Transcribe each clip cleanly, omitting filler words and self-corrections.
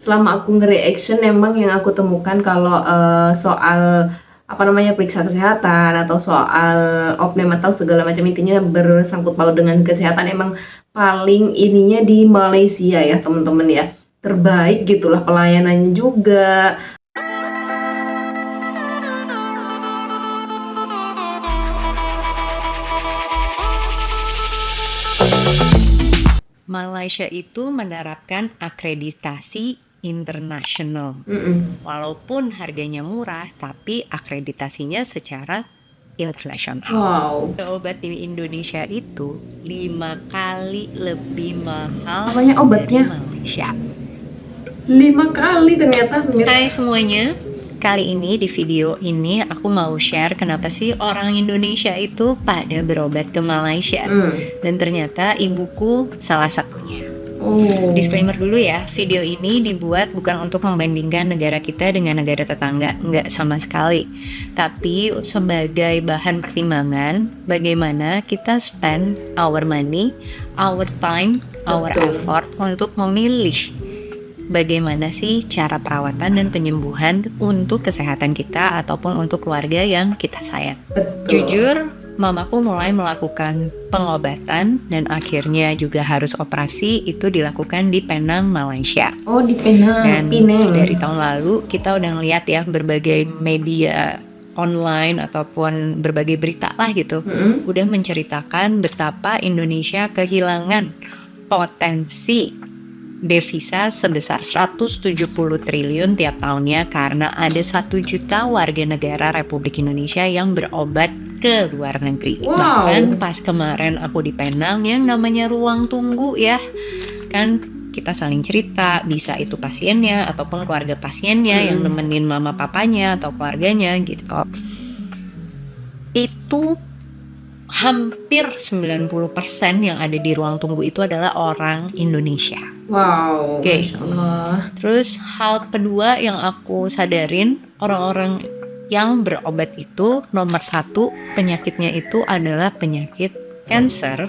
selama aku nge-reaction emang yang aku temukan kalau soal apa namanya periksa kesehatan atau soal opname atau segala macam intinya bersangkut paut dengan kesehatan emang paling ininya di Malaysia ya teman-teman ya. Terbaik gitulah pelayanannya juga. Malaysia itu menerapkan akreditasi internasional. Walaupun harganya murah, tapi akreditasinya secara internasional. Wow. Obat di Indonesia itu 5 kali lebih mahal Apanya obatnya? dari Malaysia. 5 kali ternyata pemirsa. Hai semuanya, kali ini di video ini aku mau share kenapa sih orang Indonesia itu pada berobat ke Malaysia. Dan ternyata ibuku salah satunya. Disclaimer dulu ya, video ini dibuat bukan untuk membandingkan negara kita dengan negara tetangga, enggak sama sekali. Tapi sebagai bahan pertimbangan bagaimana kita spend our money, our time, our effort untuk memilih bagaimana sih cara perawatan dan penyembuhan untuk kesehatan kita ataupun untuk keluarga yang kita sayang. Jujur, mamaku mulai melakukan pengobatan dan akhirnya juga harus operasi itu dilakukan di Penang, Malaysia. Oh, di Penang. Dan Penang. dari tahun lalu kita udah ngeliat ya berbagai media online ataupun berbagai berita lah gitu udah menceritakan betapa Indonesia kehilangan potensi devisa sebesar 170 triliun tiap tahunnya karena ada 1 juta warga negara Republik Indonesia yang berobat ke luar negeri. Bahkan pas kemarin aku di Penang yang namanya ruang tunggu ya, kan kita saling cerita, bisa itu pasiennya ataupun keluarga pasiennya yang nemenin mama papanya atau keluarganya gitu. Itu hampir 90% yang ada di ruang tunggu itu adalah orang Indonesia. Wow, Masya Allah. Terus hal kedua yang aku sadarin, orang-orang yang berobat itu nomor 1 penyakitnya itu adalah penyakit kanker.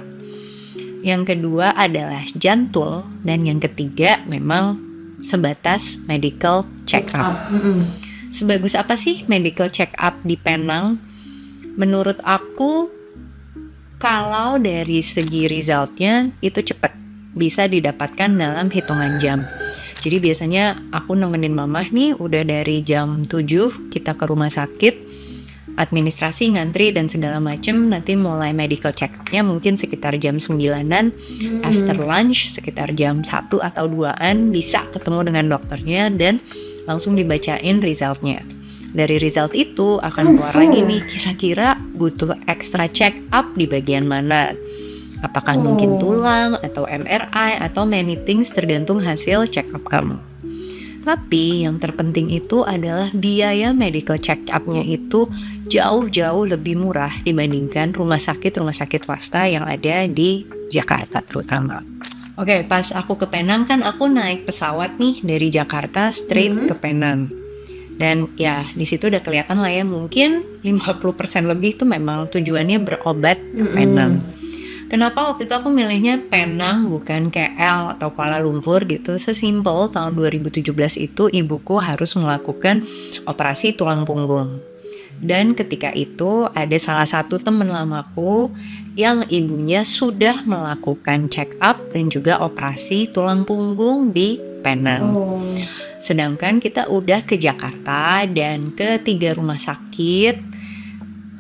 Yang kedua adalah jantung dan yang ketiga memang sebatas medical check up. Sebagus apa sih medical check up di Penang? Menurut aku kalau dari segi resultnya itu cepat, bisa didapatkan dalam hitungan jam. Jadi biasanya aku nemenin mama nih udah dari jam 7 kita ke rumah sakit, administrasi, ngantri dan segala macem. Nanti mulai medical check up-nya mungkin sekitar jam 9-an, after lunch sekitar jam 1 atau 2-an bisa ketemu dengan dokternya dan langsung dibacain resultnya. Dari result itu akan keluar lagi nih kira-kira butuh extra check up di bagian mana. Apakah mungkin tulang atau MRI atau many things tergantung hasil check up kamu. Tapi yang terpenting itu adalah biaya medical check up-nya itu jauh-jauh lebih murah dibandingkan rumah sakit swasta yang ada di Jakarta terutama. Oke, pas aku ke Penang kan aku naik pesawat nih dari Jakarta straight ke Penang. Dan ya di situ udah kelihatan lah ya mungkin 50% lebih itu memang tujuannya berobat ke Penang. Kenapa waktu itu aku milihnya Penang bukan KL atau Kuala Lumpur gitu? Sesimpel tahun 2017 itu ibuku harus melakukan operasi tulang punggung. Dan ketika itu ada salah satu teman lamaku yang ibunya sudah melakukan check up dan juga operasi tulang punggung di Penang. Sedangkan kita udah ke Jakarta dan ke 3 rumah sakit,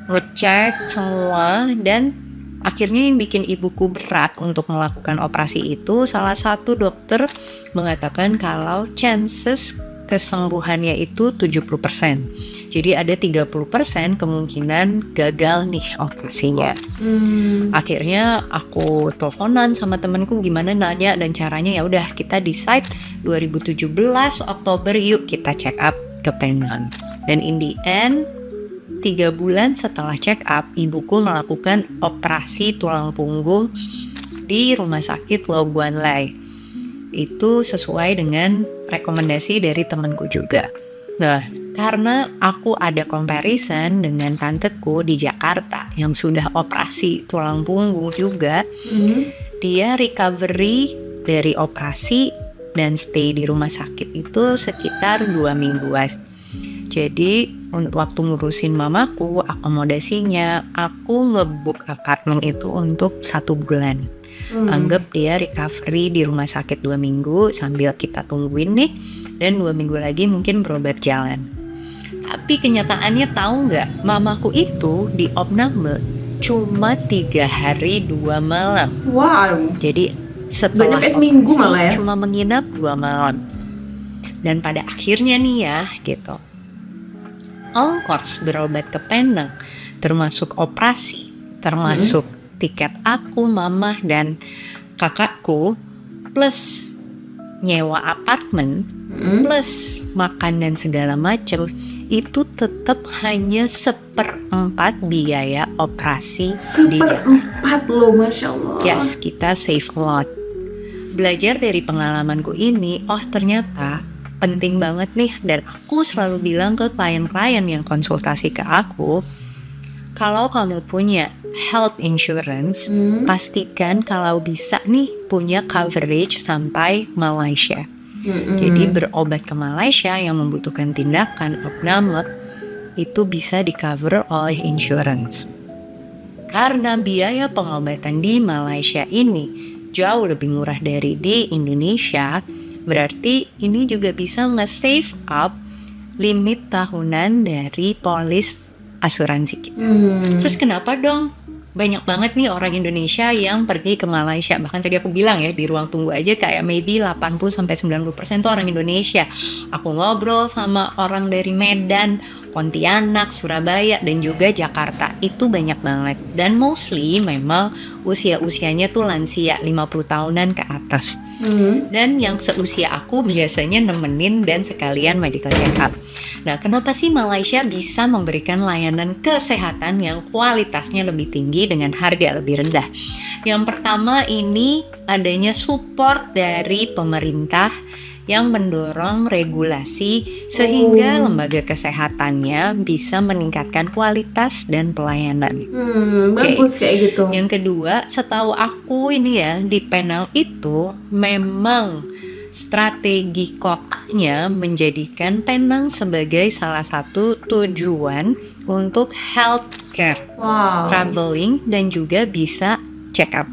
ngecek semua dan akhirnya yang bikin ibuku berat untuk melakukan operasi itu salah satu dokter mengatakan kalau chances kesembuhannya itu 70%. Jadi ada 30% kemungkinan gagal nih operasinya. Akhirnya aku teleponan sama temenku gimana nanya dan caranya ya udah kita decide 2017 Oktober yuk kita check up ke Penang. Dan in the end 3 bulan setelah check up, ibuku melakukan operasi tulang punggung di Rumah Sakit Lo Guan Lai. Itu sesuai dengan rekomendasi dari temanku juga. Nah, karena aku ada comparison dengan tanteku di Jakarta yang sudah operasi tulang punggung juga, dia recovery dari operasi dan stay di rumah sakit itu sekitar 2 mingguan. Jadi untuk waktu ngurusin mamaku, akomodasinya, aku nge-book apartemen itu untuk 1 bulan. Anggap dia recovery di rumah sakit 2 minggu sambil kita tungguin nih, dan 2 minggu lagi mungkin berobat jalan. Tapi kenyataannya tahu nggak, mamaku itu di opname cuma 3 hari 2 malam. Wow. Jadi setelah Nggak nyampe seminggu operasi, malah ya? cuma menginap 2 malam. Dan pada akhirnya nih ya gitu, all costs berobat ke Penang, termasuk operasi, termasuk tiket aku, mama, dan kakakku, plus nyewa apartemen, plus makan dan segala macem, itu tetap hanya 1/4 biaya operasi di Jakarta. 1/4 loh, Masya Allah. Yes, kita save a lot. Belajar dari pengalamanku ini, oh ternyata penting banget nih, dan aku selalu bilang ke klien-klien yang konsultasi ke aku, kalau kamu punya health insurance, pastikan kalau bisa nih punya coverage sampai Malaysia. Jadi berobat ke Malaysia yang membutuhkan tindakan opname itu bisa di cover oleh insurance. Karena biaya pengobatan di Malaysia ini jauh lebih murah dari di Indonesia, berarti ini juga bisa nge-save up limit tahunan dari polis asuransi kita. Terus kenapa dong banyak banget nih orang Indonesia yang pergi ke Malaysia? Bahkan tadi aku bilang ya, di ruang tunggu aja kayak maybe 80-90% tuh orang Indonesia. Aku ngobrol sama orang dari Medan, Pontianak, Surabaya, dan juga Jakarta. Itu banyak banget. Dan mostly memang usia-usianya tuh lansia, 50 tahunan ke atas. Dan yang seusia aku biasanya nemenin dan sekalian medical check up. Nah, kenapa sih Malaysia bisa memberikan layanan kesehatan yang kualitasnya lebih tinggi dengan harga lebih rendah? Yang pertama, ini adanya support dari pemerintah yang mendorong regulasi sehingga lembaga kesehatannya bisa meningkatkan kualitas dan pelayanan. Bagus kayak gitu. Yang kedua, setahu aku ini ya, di Penang itu memang strategi kotanya menjadikan Penang sebagai salah satu tujuan untuk healthcare, traveling, dan juga bisa check up.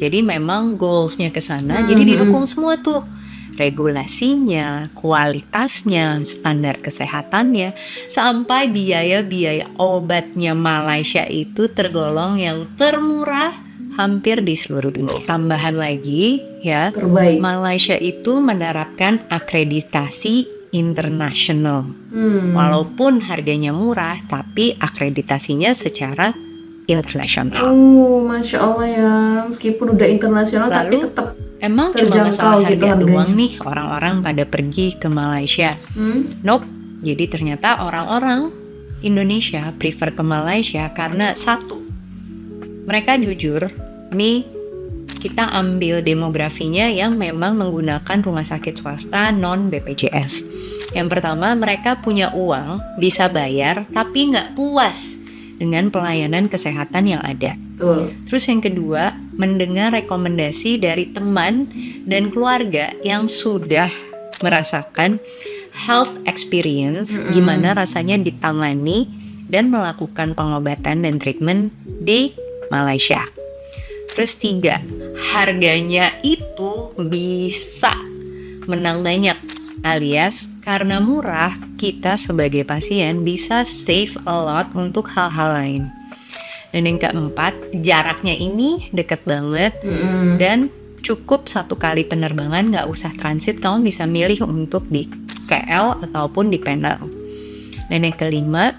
Jadi memang goalsnya ke sana, jadi didukung semua tuh. Regulasinya, kualitasnya, standar kesehatannya, sampai biaya-biaya obatnya Malaysia itu tergolong yang termurah hampir di seluruh dunia. Tambahan lagi ya, terbaik. Malaysia itu menerapkan akreditasi internasional. Walaupun harganya murah, tapi akreditasinya secara internasional. Masya Allah ya, meskipun udah internasional tapi tetap emang cuma masalah gitu harga harganya doang nih orang-orang pada pergi ke Malaysia. Nope. Jadi ternyata orang-orang Indonesia prefer ke Malaysia karena satu, mereka jujur, nih kita ambil demografinya yang memang menggunakan rumah sakit swasta non BPJS. Yang pertama, mereka punya uang, bisa bayar, tapi nggak puas dengan pelayanan kesehatan yang ada. Terus yang kedua, mendengar rekomendasi dari teman dan keluarga yang sudah merasakan health experience, gimana rasanya ditangani dan melakukan pengobatan dan treatment di Malaysia. Terus 3, harganya itu bisa menang banyak, alias karena murah, kita sebagai pasien bisa save a lot untuk hal-hal lain. Dan yang keempat, jaraknya ini deket banget dan cukup 1 kali penerbangan, nggak usah transit, kamu bisa milih untuk di KL ataupun di Penang. Dan yang kelima,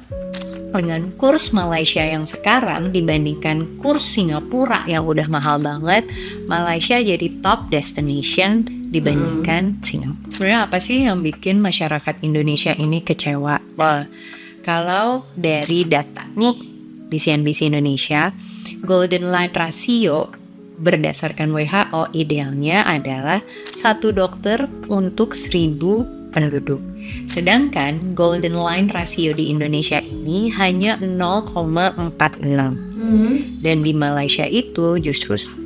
dengan kurs Malaysia yang sekarang dibandingkan kurs Singapura yang udah mahal banget, Malaysia jadi top destination dibandingkan Singapura. Sebenarnya apa sih yang bikin masyarakat Indonesia ini kecewa? Kalau dari data nih di CNBC Indonesia, Golden Line Ratio berdasarkan WHO idealnya adalah 1 dokter untuk 1.000 penduduk. Sedangkan golden line rasio di Indonesia ini hanya 0,46. Dan di Malaysia itu justru 1,5.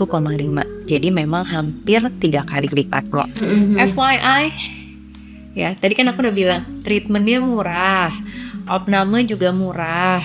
Jadi memang hampir 3 kali lipat loh. FYI, ya tadi kan aku udah bilang treatmentnya murah, opname juga murah.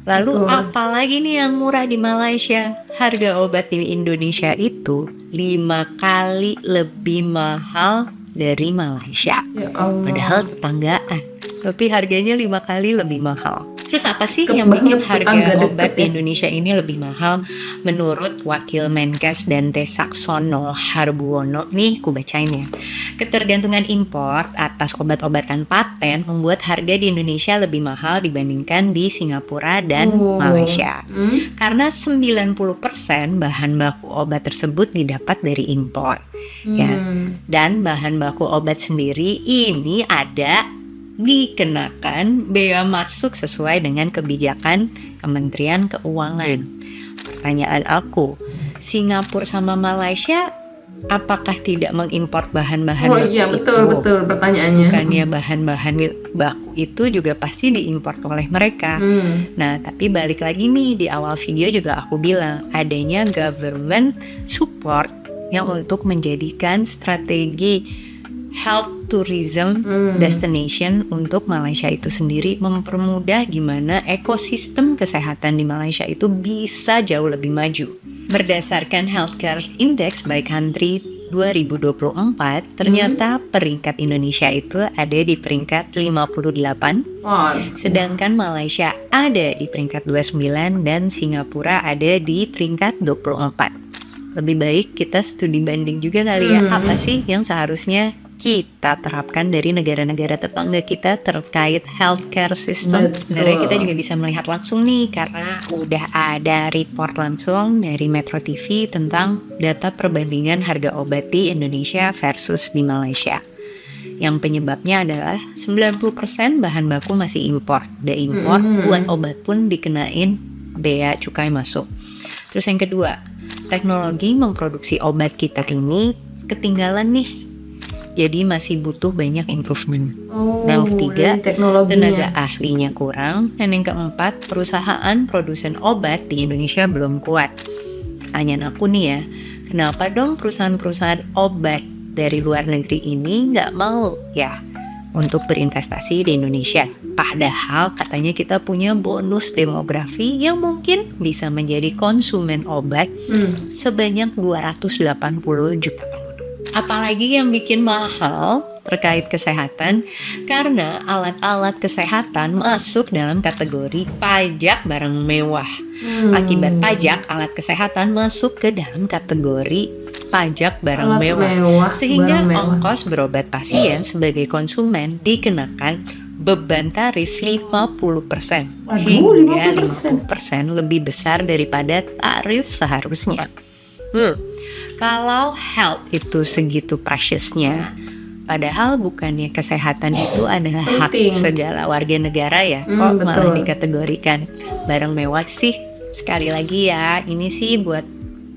Lalu apalagi nih yang murah di Malaysia? Harga obat di Indonesia itu 5 kali lebih mahal dari Malaysia. Ya Allah. Padahal tetanggaan, tapi harganya 5 kali lebih mahal. Terus apa sih yang Banget bikin harga tetangga obat deket di ya. Indonesia ini lebih mahal? Menurut Wakil Menkes Dante Saxono Harbuono, nih ku bacain ya. Ketergantungan impor atas obat-obatan paten membuat harga di Indonesia lebih mahal dibandingkan di Singapura dan Malaysia. Karena 90% bahan baku obat tersebut didapat dari impor. Ya. Dan bahan baku obat sendiri ini ada dikenakan bea masuk sesuai dengan kebijakan Kementerian Keuangan. Pertanyaan aku, Singapura sama Malaysia apakah tidak mengimpor bahan-bahan baku iya betul pertanyaannya. Bukannya bahan-bahan baku itu juga pasti diimpor oleh mereka. Nah, tapi balik lagi nih, di awal video juga aku bilang adanya government support yang untuk menjadikan strategi health tourism destination untuk Malaysia itu sendiri, mempermudah gimana ekosistem kesehatan di Malaysia itu bisa jauh lebih maju. Berdasarkan Healthcare Index by Country 2024, ternyata peringkat Indonesia itu ada di peringkat 58, sedangkan Malaysia ada di peringkat 29 dan Singapura ada di peringkat 24. Lebih baik kita studi banding juga kali ya, apa sih yang seharusnya kita terapkan dari negara-negara tetangga kita terkait healthcare system. Sebenarnya kita juga bisa melihat langsung nih, karena udah ada report langsung dari Metro TV tentang data perbandingan harga obat di Indonesia versus di Malaysia. Yang penyebabnya adalah 90% bahan baku masih impor. Impor buat obat pun dikenain bea cukai masuk. Terus yang kedua, teknologi memproduksi obat kita ini ketinggalan nih. Jadi masih butuh banyak improvement. Yang ketiga, tenaga ahlinya kurang. Dan yang keempat, perusahaan produsen obat di Indonesia belum kuat. Pertanyaan aku nih ya, kenapa dong perusahaan-perusahaan obat dari luar negeri ini nggak mau ya untuk berinvestasi di Indonesia? Padahal katanya kita punya bonus demografi yang mungkin bisa menjadi konsumen obat sebanyak 280 juta penduduk. Apalagi yang bikin mahal terkait kesehatan, karena alat-alat kesehatan masuk dalam kategori pajak barang mewah. Akibat pajak, alat kesehatan masuk ke dalam kategori pajak barang mewah. Sehingga ongkos berobat pasien sebagai konsumen dikenakan beban tarif 50% hingga 50% lebih besar daripada tarif seharusnya. Kalau health itu segitu preciousnya, padahal bukannya kesehatan itu adalah hak segala warga negara ya, kok malah dikategorikan barang mewah sih? Sekali lagi ya, ini sih buat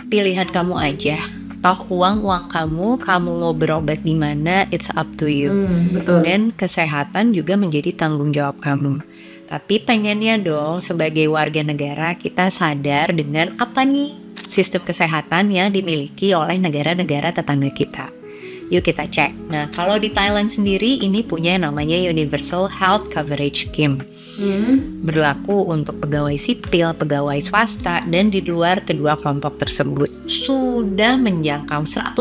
pilihan kamu aja. Toh uang kamu mau berobat di mana, it's up to you. Dan kesehatan juga menjadi tanggung jawab kamu. Tapi pengennya dong sebagai warga negara kita sadar dengan apa nih sistem kesehatan yang dimiliki oleh negara-negara tetangga kita. Yuk kita cek. Nah, kalau di Thailand sendiri ini punya yang namanya Universal Health Coverage Scheme. Berlaku untuk pegawai sipil, pegawai swasta, dan di luar kedua kelompok tersebut. Sudah menjangkau 100%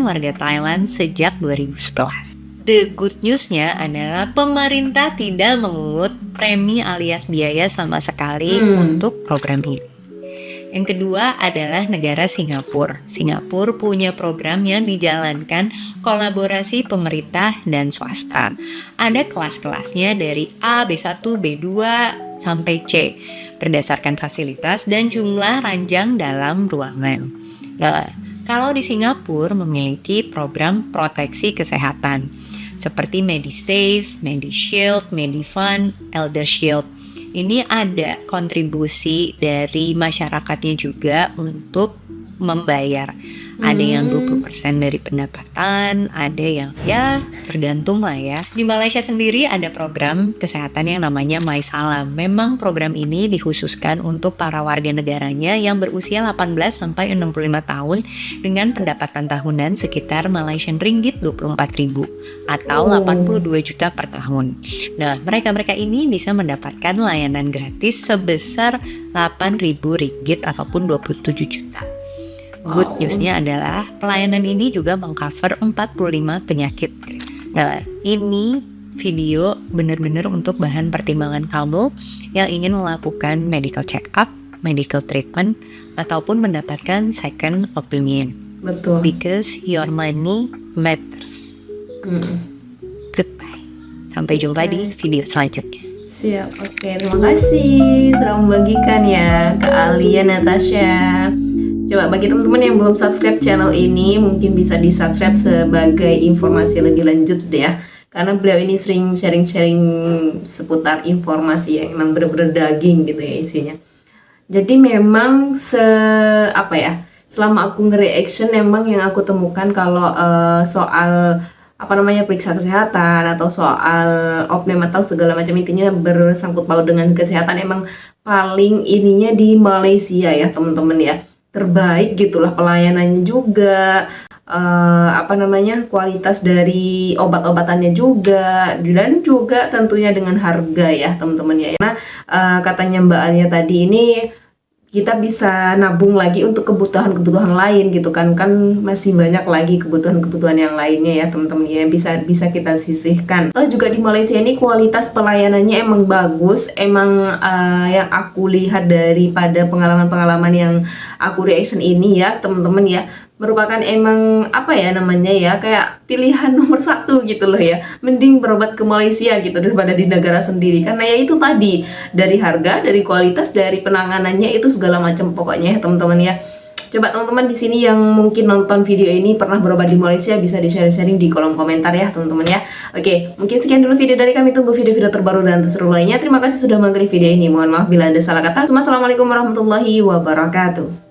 warga Thailand sejak 2011. The good news-nya adalah pemerintah tidak mengungut premi alias biaya sama sekali untuk program ini. Yang kedua adalah negara Singapura. Singapura punya program yang dijalankan kolaborasi pemerintah dan swasta. Ada kelas-kelasnya dari A, B1, B2, sampai C berdasarkan fasilitas dan jumlah ranjang dalam ruangan. Nah, kalau di Singapura memiliki program proteksi kesehatan seperti MediSave, MediShield, MediFund, ElderShield. Ini ada kontribusi dari masyarakatnya juga untuk membayar. Ada yang 20% dari pendapatan, ada yang ya tergantung lah ya. Di Malaysia sendiri ada program kesehatan yang namanya MySalam. Memang program ini dikhususkan untuk para warga negaranya yang berusia 18 sampai 65 tahun dengan pendapatan tahunan sekitar Malaysian Ringgit 24.000 atau 82 juta per tahun. Nah, mereka-mereka ini bisa mendapatkan layanan gratis sebesar 8.000 ringgit ataupun 27 juta. Good newsnya adalah pelayanan ini juga mengcover 45 penyakit. Nah, ini video benar-benar untuk bahan pertimbangan kamu yang ingin melakukan medical check-up, medical treatment, ataupun mendapatkan second opinion. Betul. Because your money matters. Goodbye. Sampai jumpa di video selanjutnya. Siap, oke. Terima kasih sudah membagikan ya ke Alia Natasha. Coba bagi teman-teman yang belum subscribe channel ini, mungkin bisa di-subscribe sebagai informasi lebih lanjut deh ya. Karena beliau ini sering sharing-sharing seputar informasi yang emang bener-bener daging gitu ya isinya. Jadi memang selama aku nge-reaction memang yang aku temukan kalau soal periksa kesehatan atau soal opname atau segala macam intinya bersangkut paut dengan kesehatan emang paling ininya di Malaysia ya teman-teman ya. Terbaik gitulah pelayanannya juga, kualitas dari obat-obatannya juga, dan juga tentunya dengan harga ya teman-teman ya. Karena katanya Mbak Alia tadi ini kita bisa nabung lagi untuk kebutuhan-kebutuhan lain gitu kan masih banyak lagi kebutuhan-kebutuhan yang lainnya ya teman-teman ya, bisa kita sisihkan. Atau juga di Malaysia ini kualitas pelayanannya emang bagus, emang yang aku lihat daripada pengalaman-pengalaman yang aku reaction ini ya teman-teman ya, merupakan emang kayak pilihan nomor 1 gitu loh ya. Mending berobat ke Malaysia gitu daripada di negara sendiri, karena ya itu tadi, dari harga, dari kualitas, dari penanganannya itu segala macam pokoknya ya teman-teman ya. Coba teman-teman di sini yang mungkin nonton video ini pernah berobat di Malaysia bisa di-sharing di kolom komentar ya teman-teman ya. Oke, mungkin sekian dulu video dari kami, tunggu video-video terbaru dan terseru lainnya. Terima kasih sudah mengklik video ini. Mohon maaf bila ada salah kata. Assalamualaikum warahmatullahi wabarakatuh.